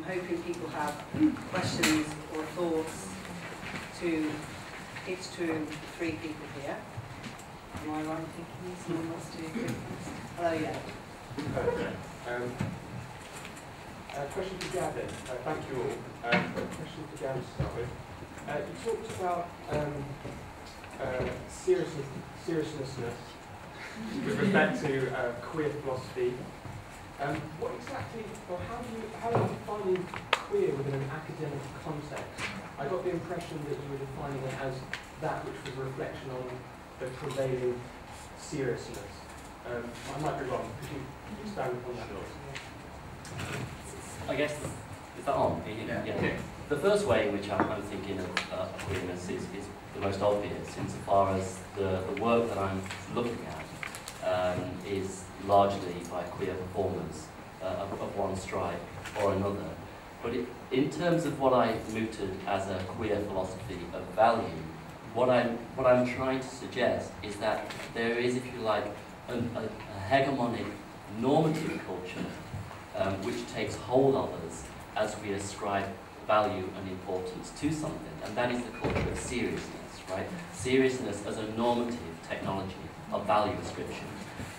hoping people have questions or thoughts to each to 3 people here. Am I right in thinking someone wants to do first? Hello, yeah. Question for Gavin. Thank you all. Question for Gavin to start with. You talked about seriousness with respect to queer philosophy. What exactly, or how are you defining queer within an academic context? I got the impression that you were defining it as that which was a reflection on the prevailing seriousness. I might be wrong. Could you expand upon that? I guess, is that on? Yeah. The first way in which I'm thinking of queerness is the most obvious, insofar as the work that I'm looking at is largely by queer performers of one stripe or another. But in terms of what I mooted as a queer philosophy of value, what I'm trying to suggest is that there is, if you like, a hegemonic normative culture which takes hold of us as we ascribe value and importance to something, and that is the culture of seriousness, right? Seriousness as a normative technology of value ascription.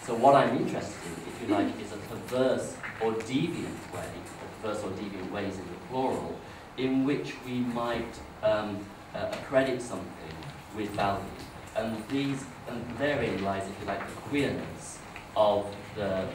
So what I'm interested in, if you like, is a perverse or deviant way, perverse or deviant ways in the plural, in which we might accredit something with value. And therein lies, if you like, the queerness of the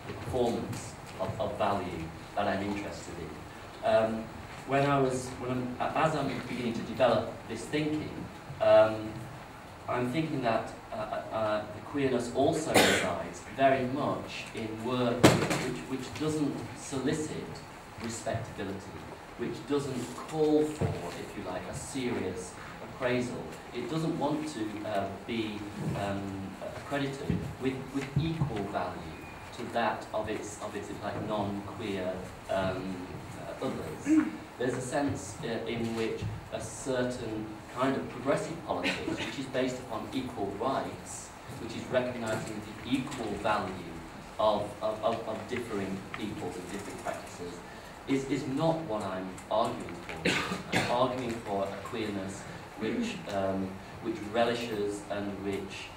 performance of value that I'm interested in. As I'm beginning to develop this thinking, I'm thinking that the queerness also resides very much in work which doesn't solicit respectability, which doesn't call for, if you like, a serious appraisal. It doesn't want to be accredited with equal value to that of its if like non-queer others. There's a sense in which a certain kind of progressive politics, which is based upon equal rights, which is recognising the equal value of differing peoples and different practices, is not what I'm arguing for. I'm arguing for a queerness which relishes and which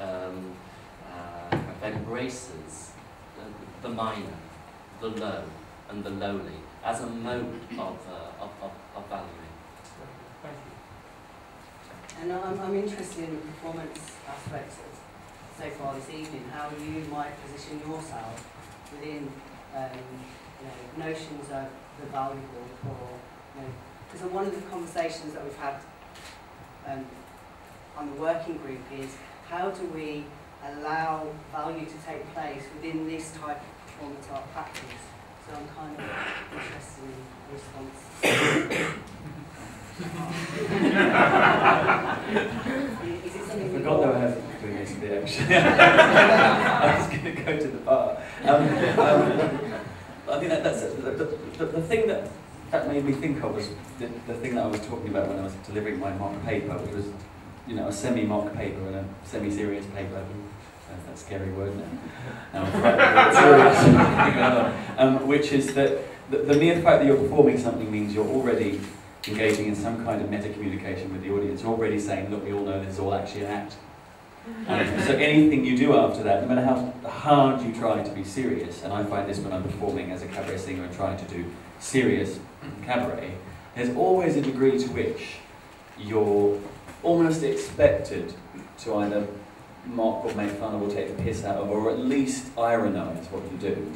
embraces the minor, the low, and the lowly as a mode of valuing. Thank you. And I'm interested in the performance aspects so far this evening, how you might position yourself within notions of the valuable, or because one of the conversations that we've had on the working group is how do we allow value to take place within this type of performance art practice. So I'm kind of interested in the response. Is it something I forgot that I have to do this bit actually. I was going to go to the bar. I think that's the thing that made me think of was the thing that I was talking about when I was delivering my mock paper, which was, a semi-mock paper and a semi-serious paper. That's that scary word now. Which is that the mere fact that you're performing something means you're already engaging in some kind of meta-communication with the audience. You're already saying, look, we all know this is all actually an act. So anything you do after that, no matter how hard you try to be serious, and I find this when I'm performing as a cabaret singer and trying to do serious cabaret, there's always a degree to which you're almost expected to either mock or make fun of or take the piss out of, or at least ironize what you do.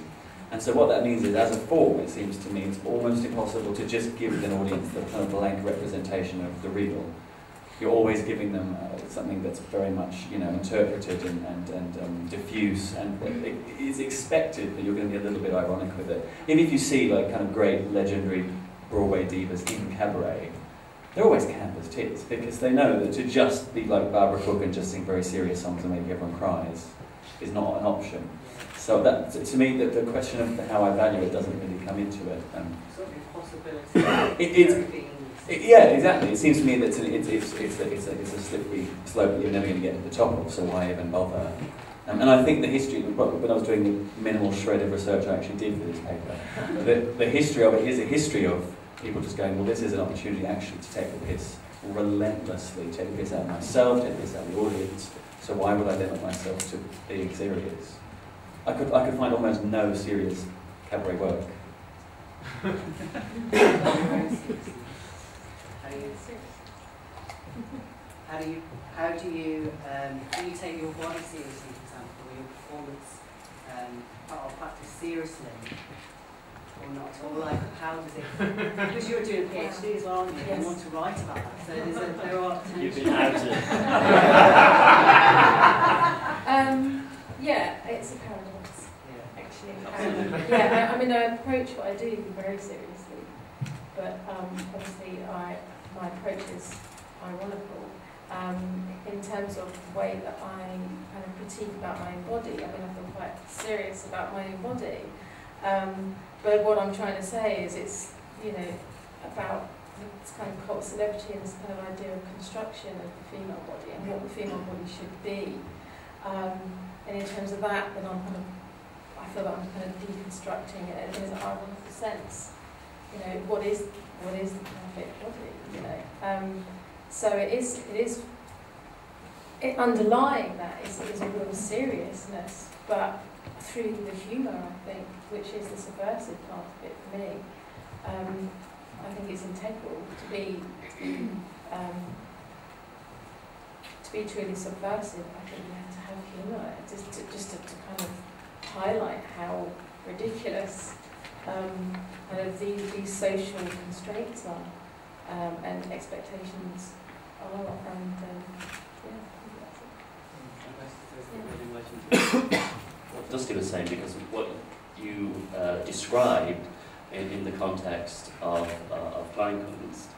And so what that means is, as a form, it seems to me, it's almost impossible to just give an audience the kind of blank representation of the real. You're always giving them something that's very much, interpreted and diffuse, and it's expected that you're going to be a little bit ironic with it. Even if you see like kind of great legendary Broadway divas in cabaret, they're always camp as tits, because they know that to just be like Barbara Cook and just sing very serious songs and make everyone cries is not an option. So that, to me, the question of how I value it doesn't really come into it. Sort of impossibility. Yeah, exactly. It seems to me that it's a slippery slope that you're never going to get to the top of, so why even bother? And I think the history, when I was doing the minimal shred of research I actually did for this paper, the history of it is a history of people just going, well, this is an opportunity actually to take the piss relentlessly, take the piss out of myself, take the piss out of the audience, so why would I limit myself to being serious? I could find almost no serious cabaret work. How do you take your body seriously, for example, or your performance part of practice seriously, or not? Or like, how does it? Because you're doing a PhD as well, aren't you? Yes. You want to write about that, so there are potential. You've been outed. Yeah, it's a paradox, Yeah. actually. Yeah, I mean, I approach what I do very seriously, but obviously my approach is ironical. In terms of the way that I kind of critique about my own body, I mean, I feel quite serious about my own body. But what I'm trying to say is it's, you know, about this kind of cult celebrity and this kind of idea of construction of the female body and what the female body should be. And in terms of that, then I feel that I'm kind of deconstructing it in an ironical sense. You know, what is the perfect body? You know, so underlying that is a real seriousness, but through the humour, I think, which is the subversive part of it for me. I think it's integral to be truly subversive. I think you have to have humour, just to kind of highlight how ridiculous kind of these social constraints are and expectations are, and yeah, I think that's it. What Dusty was saying, because what you described in the context of Kleinkunst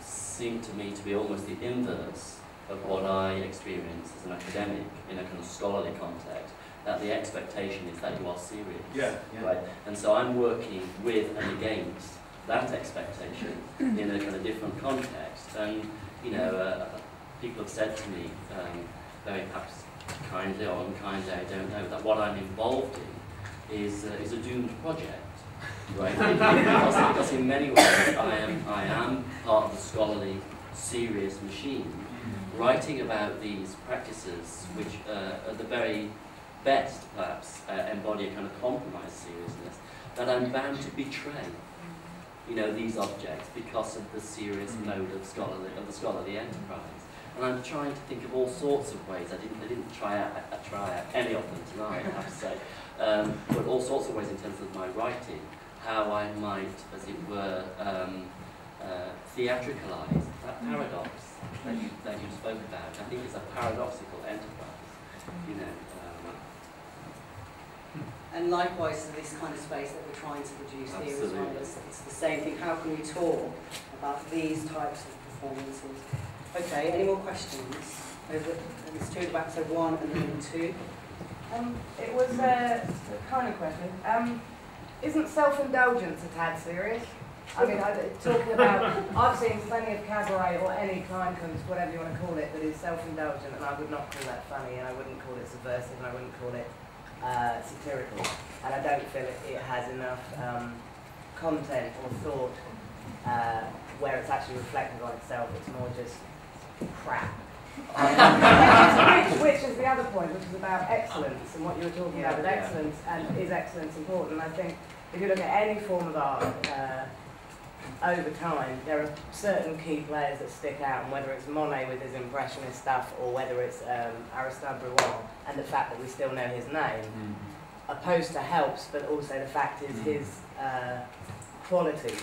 seemed to me to be almost the inverse of what I experience as an academic in a kind of scholarly context, that the expectation is that you are serious. Yeah. Right? And so I'm working with and against that expectation in a kind of different context. And, you know, people have said to me, very perhaps kindly or unkindly, I don't know, that what I'm involved in is a doomed project. Right? because in many ways I am part of the scholarly, serious machine, writing about these practices which at the very best perhaps embody a kind of compromised seriousness, that I'm bound to betray, you know, these objects because of the serious mode of the scholarly enterprise. And I'm trying to think of all sorts of ways. I didn't try out any of them tonight, I have to say, but all sorts of ways in terms of my writing, how I might, as it were, theatricalize that paradox that you spoke about. I think it's a paradoxical enterprise, you know. And likewise, to this kind of space that we're trying to produce here as well, it's the same thing. How can we talk about these types of performances? Okay, any more questions? There's two at the back, so one and then two. It was a kind of question. Isn't self-indulgence a tad serious? I mean, talking about, I've seen plenty of cabaret or any Kleinkunst, whatever you want to call it, that is self-indulgent, and I would not call that funny, and I wouldn't call it subversive, and I wouldn't call it satirical. And I don't feel it has enough content or thought where it's actually reflective on itself. It's more just crap. which is the other point, which is about excellence and what you were talking about with excellence, and is excellence important? I think if you look at any form of art over time, there are certain key players that stick out, and whether it's Monet with his impressionist stuff or whether it's Aristide Bruant and the fact that we still know his name, a poster helps, but also the fact is his quality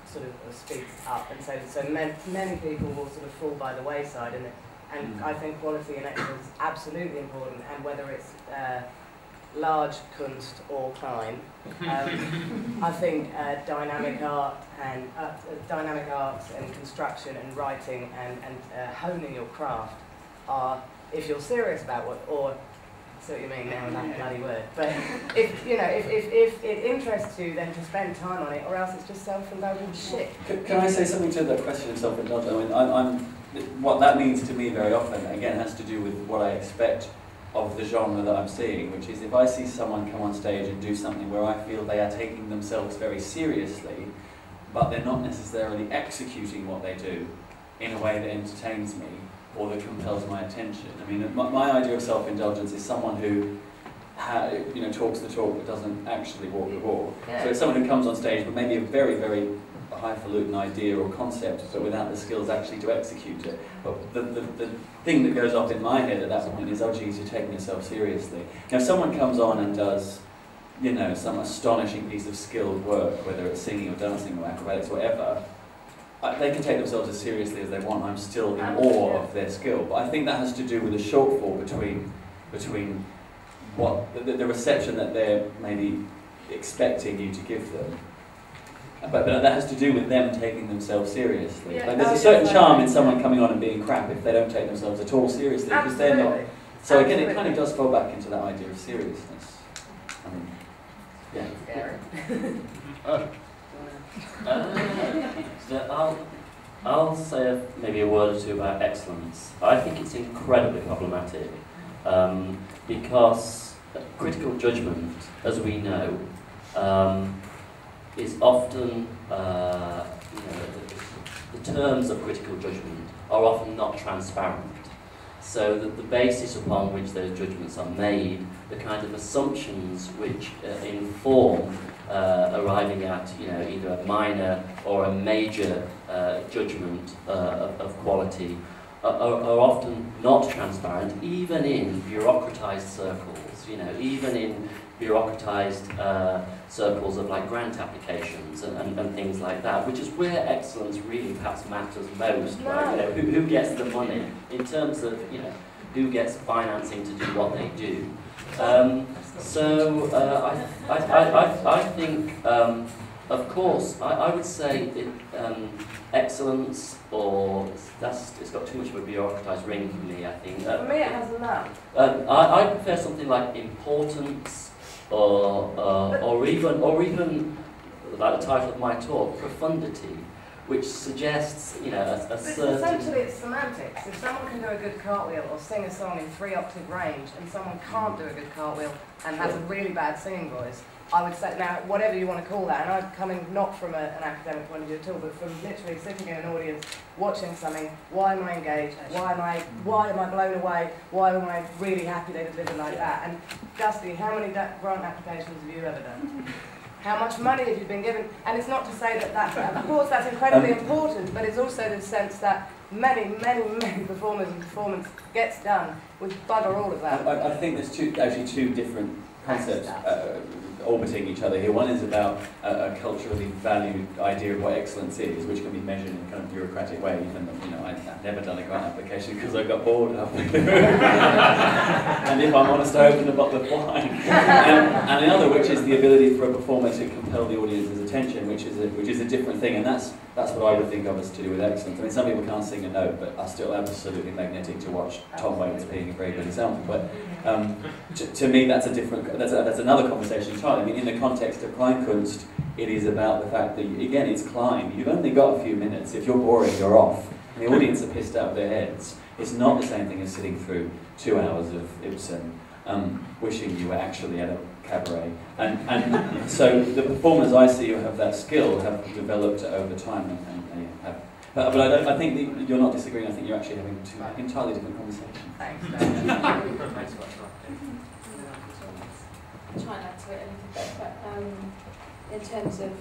sort of speaks up, and so many people will sort of fall by the wayside, and I think quality and excellence is absolutely important, and whether it's large Kunst or Klein, I think dynamic art and dynamic arts and construction and writing and honing your craft are, if you're serious about what, or see what you mean now with that bloody word. But if it interests you, then to spend time on it, or else it's just self-indulgent shit. Can I say something to the question of self-indulgence? I mean, what that means to me very often, again, has to do with what I expect of the genre that I'm seeing, which is if I see someone come on stage and do something where I feel they are taking themselves very seriously, but they're not necessarily executing what they do in a way that entertains me or that compels my attention. I mean, my idea of self-indulgence is someone who talks the talk but doesn't actually walk the walk. Yeah. So it's someone who comes on stage but maybe a very, very highfalutin idea or concept, but without the skills actually to execute it. But the thing that goes off in my head at that point is, oh geez, you're taking yourself seriously. Now if someone comes on and does, some astonishing piece of skilled work, whether it's singing or dancing or acrobatics, whatever, they can take themselves as seriously as they want. I'm still in awe of their skill. But I think that has to do with a shortfall between what the reception that they're maybe expecting you to give them. But that has to do with them taking themselves seriously. Yeah, like there's a certain charm in someone coming on and being crap if they don't take themselves at all seriously, because they're not. So again, it kind of does fall back into that idea of seriousness. Yeah. So I'll say maybe a word or two about excellence. I think it's incredibly problematic because critical judgment, as we know, is often, the terms of critical judgment are often not transparent. So that the basis upon which those judgments are made, the kind of assumptions which inform arriving at either a minor or a major judgment of quality are often not transparent, even in bureaucratized circles, even in bureaucratized circles of like grant applications and things like that, which is where excellence really perhaps matters most, right? Who gets the money in terms of who gets financing to do what they do. I think, of course, I would say excellence, or it's got too much of a bureaucratized ring for me, I think. For me it has none. I prefer something like importance, or even like the title of my talk, profundity, which suggests a certain. Essentially, it's semantics. If someone can do a good cartwheel or sing a song in 3-octave range, and someone can't do a good cartwheel and has a really bad singing voice, I would say, now, whatever you want to call that, and I'm coming not from an academic point of view at all, but from literally sitting in an audience, watching something, why am I engaged, why am I blown away, why am I really happy they deliver like that? And Dusty, how many grant applications have you ever done? How much money have you been given? And it's not to say that of course that's incredibly important, but it's also the sense that many performers and performance gets done with bugger all of that. I think there's actually two different concepts orbiting each other here. One is about a culturally valued idea of what excellence is, which can be measured in a kind of bureaucratic way, even though I've never done a grant application because I got bored halfway through. And if I'm honest, I opened a bottle of wine. And another, which is the ability for a performer to compel the audience's attention, which is a different thing, and that's what I would think of as to do with excellence. I mean, some people can't sing a note, but are still absolutely magnetic to watch Tom Waits being a very good example. But to me, that's another conversation entirely. I mean, in the context of Kleinkunst, it is about the fact that, again, it's Klein. You've only got a few minutes. If you're boring, you're off. And the audience are pissed out of their heads. It's not the same thing as sitting through 2 hours of Ibsen, wishing you were actually at a cabaret. And so the performers I see who have that skill have developed over time and they have. But I think that you're not disagreeing. I think you're actually having two entirely different conversations. Thanks. I'll try and add to it a little bit, but in terms of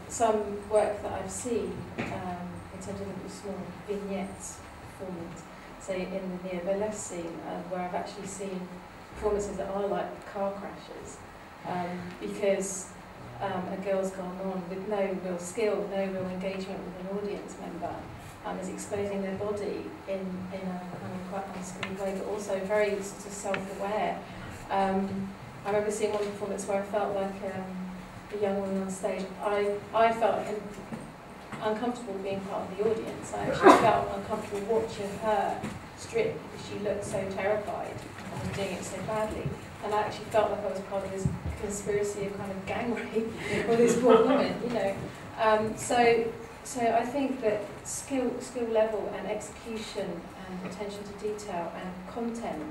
some work that I've seen, in terms of little small vignettes performance, say in the neo-burlesque scene, where I've actually seen performances that are like car crashes, because a girl's gone on with no real skill, no real engagement with an audience member, is exposing their body in a kind of quite unskilled way, but also very sort of self-aware. I remember seeing one performance where I felt like a young woman on stage. I felt uncomfortable being part of the audience. I actually felt uncomfortable watching her strip because she looked so terrified and doing it so badly. And I actually felt like I was part of this conspiracy of kind of gang rape for these poor women, you know. So I think that skill level and execution and attention to detail and content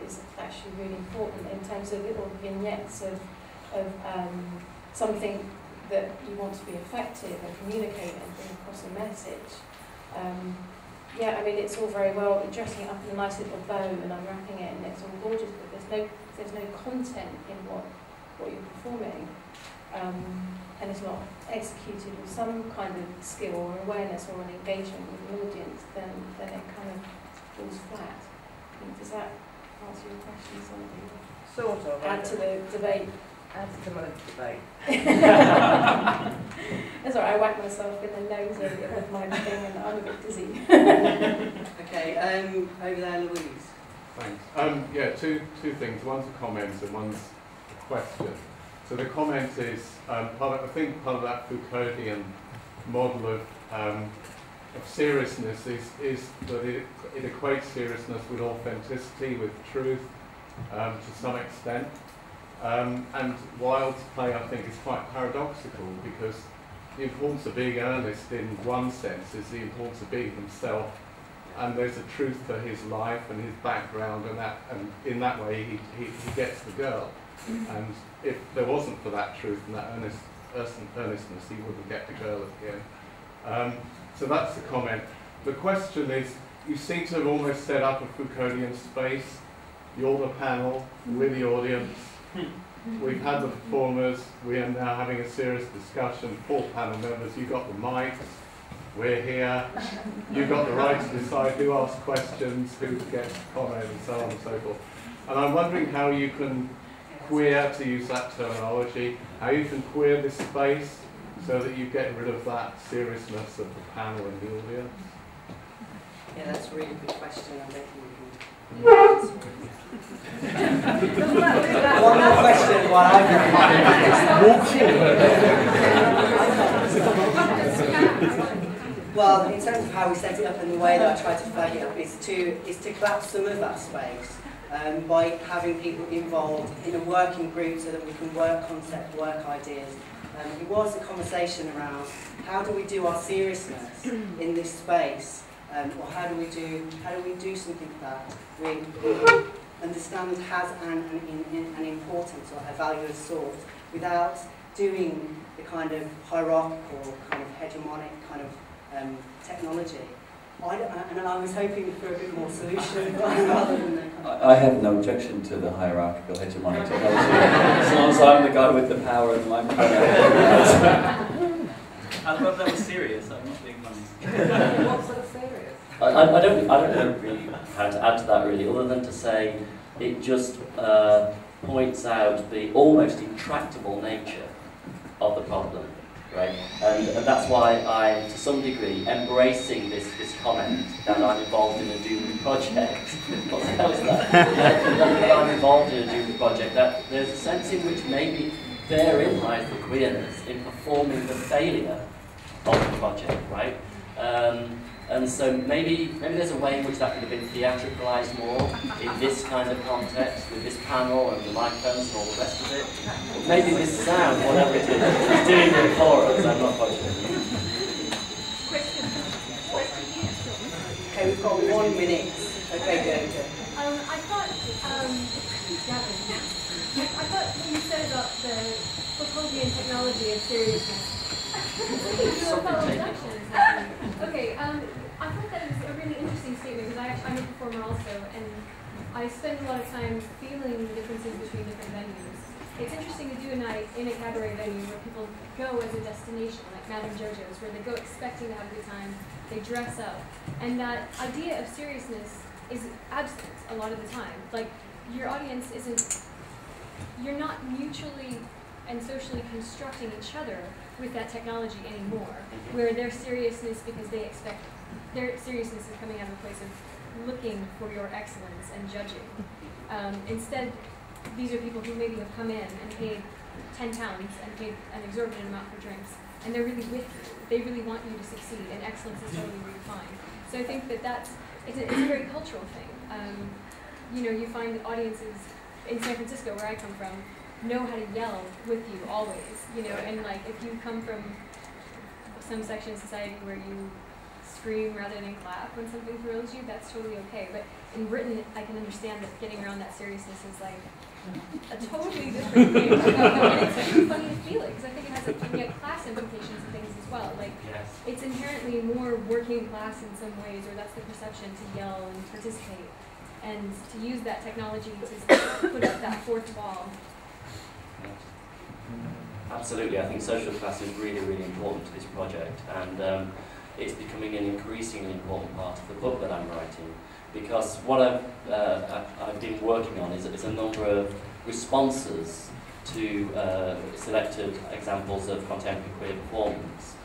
is actually really important in terms of little vignettes of something that you want to be effective and communicate and bring across a message. Yeah, I mean, it's all very well dressing it up in a nice little bow and unwrapping it, and it's all gorgeous, but there's no content in what you're performing, and it's not executed with some kind of skill or awareness or an engagement with an audience, then it kind of falls flat. Does that answer your question, something? Sort of. Add to the debate. Add to the debate. That's all right, I whacked myself in the nose earlier with my thing and I'm a bit dizzy. Okay, over there, Louise. Thanks. Yeah, two things. One's a comment and one's a question. So the comment is, I think part of that Foucauldian model of seriousness is that it equates seriousness with authenticity, with truth, to some extent. And Wilde's play, I think, is quite paradoxical, because the importance of being earnest in one sense is the importance of being himself, and there's a truth to his life and his background, and in that way he gets the girl. And if there wasn't for that truth and that earnestness, he wouldn't get the girl at the end. So that's the comment. The question is, you seem to have almost set up a Foucauldian space. You're the panel, we're the audience. We've had the performers, we are now having a serious discussion. 4 panel members, you've got the mics, we're here. You've got the right to decide who asks questions, who gets to comment, and so on and so forth. And I'm wondering how you can queer, to use that terminology, how you can queer this space so that you get rid of that seriousness of the panel and the audience. Yeah, that's a really good question. I don't think we can answer it. One more question while Well, in terms of how we set it up and the way that I try to flag it up is to collapse some of that space by having people involved in a working group so that we can work concept, work ideas. It was a conversation around how do we do our seriousness in this space, or how do we do something that we understand has an importance or a value of sort without doing the kind of hierarchical, kind of hegemonic kind of technology. And I was hoping for a bit more solution rather than the kind of... I have no objection to the hierarchical hegemonic technology, as long as I'm the guy with the power and the microphone. I thought that was serious. I'm not being funny. What sort of serious? I don't know really how to add to that really, other than to say it just points out the almost intractable nature of the problem, right? And that's why I'm, to some degree, embracing this comment that I'm involved in a doomed project. What the hell is that? That I'm involved in a doomed project. That there's a sense in which maybe therein lies the queerness in performing the failure of the project, right? And so maybe there's a way in which that could have been theatricalized more in this kind of context, with this panel and the microphones and all the rest of it. Maybe this sound, whatever it is doing it for us, I'm not quite sure. Okay, we've got 1 minute. Okay, go. I thought when you said about the Foucauldian technology of seriousness, okay, I thought that was a really interesting statement because I'm a performer also, and I spend a lot of time feeling the differences between different venues. It's interesting to do a night in a cabaret venue where people go as a destination, like Madame Jojo's, where they go expecting to have a good time, they dress up, and that idea of seriousness is absent a lot of the time. Like, your audience isn't, you're not mutually and socially constructing each other with that technology anymore, where their seriousness, because they expect, their seriousness is coming out of a place of looking for your excellence and judging. Instead, these are people who maybe have come in and paid £10 and paid an exorbitant amount for drinks, and they're really with you. They really want you to succeed, and excellence is totally redefined. So I think that it's a very cultural thing. you know, you find that audiences in San Francisco, where I come from, know how to yell with you always, you know, and like if you come from some section of society where you scream rather than clap when something thrills you, that's totally okay. But in Britain, I can understand that getting around that seriousness is like a totally different thing. And it's really funny to feel it, because I think it has and yet class implications and things as well. Like, it's inherently more working class in some ways, or that's the perception, to yell and participate. And to use that technology to put up that fourth wall. Absolutely, I think social class is really, really important to this project, and it's becoming an increasingly important part of the book that I'm writing, because what I've been working on is a number of responses to selected examples of contemporary queer performance,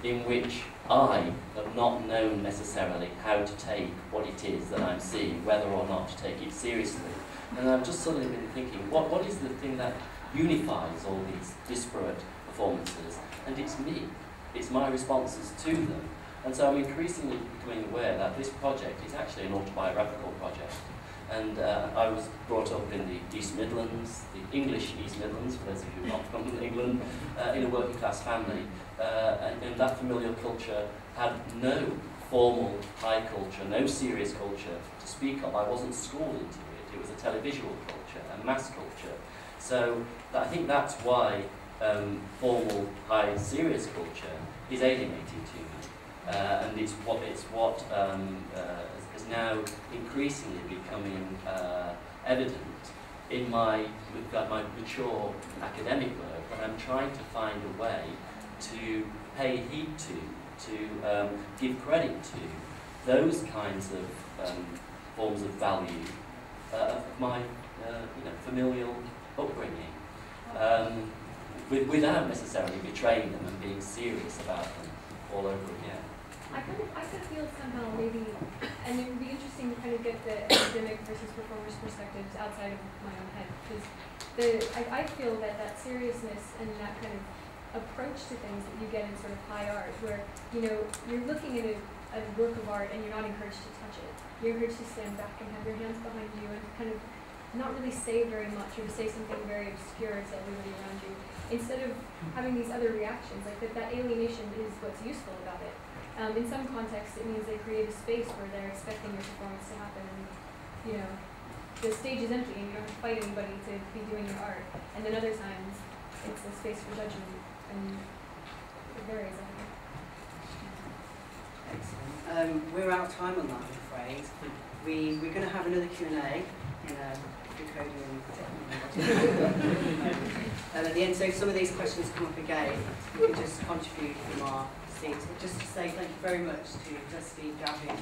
in which I have not known necessarily how to take what it is that I'm seeing, whether or not to take it seriously. And I've just suddenly been thinking, what is the thing that unifies all these disparate performances? And it's me. It's my responses to them. And so I'm increasingly becoming aware that this project is actually an autobiographical project. And I was brought up in the East Midlands, the English East Midlands, for those of you who are not from England, in a working class family. And that familial culture had no formal high culture, no serious culture to speak of. I wasn't schooled into it. It was a televisual culture, a mass culture. So I think that's why formal, high, serious culture is alienating to me. And it's what is now increasingly becoming evident in my mature academic work, when I'm trying to find a way to pay heed to give credit to those kinds of forms of value of my familial upbringing, without necessarily betraying them and being serious about them all over again. I kind of feel somehow maybe, and it would be interesting to kind of get the academic versus performer's perspectives outside of my own head, because I feel that seriousness and that kind of approach to things that you get in sort of high art, where you're looking at a work of art and you're not encouraged to touch it. You're encouraged to stand back and have your hands behind you and kind of not really say very much, or to say something very obscure to everybody around you, instead of having these other reactions. Like that alienation is what's useful about it. In some contexts, it means they create a space where they're expecting your performance to happen, and the stage is empty and you don't have to fight anybody to be doing your art. And then other times, it's a space for judgment, and it varies, I think. Excellent. We're out of time on that, I'm afraid. We're going to have another Q&A in at the end, so if some of these questions come up again, we can just contribute from our seats. Just to say thank you very much to Dusty, Gavin,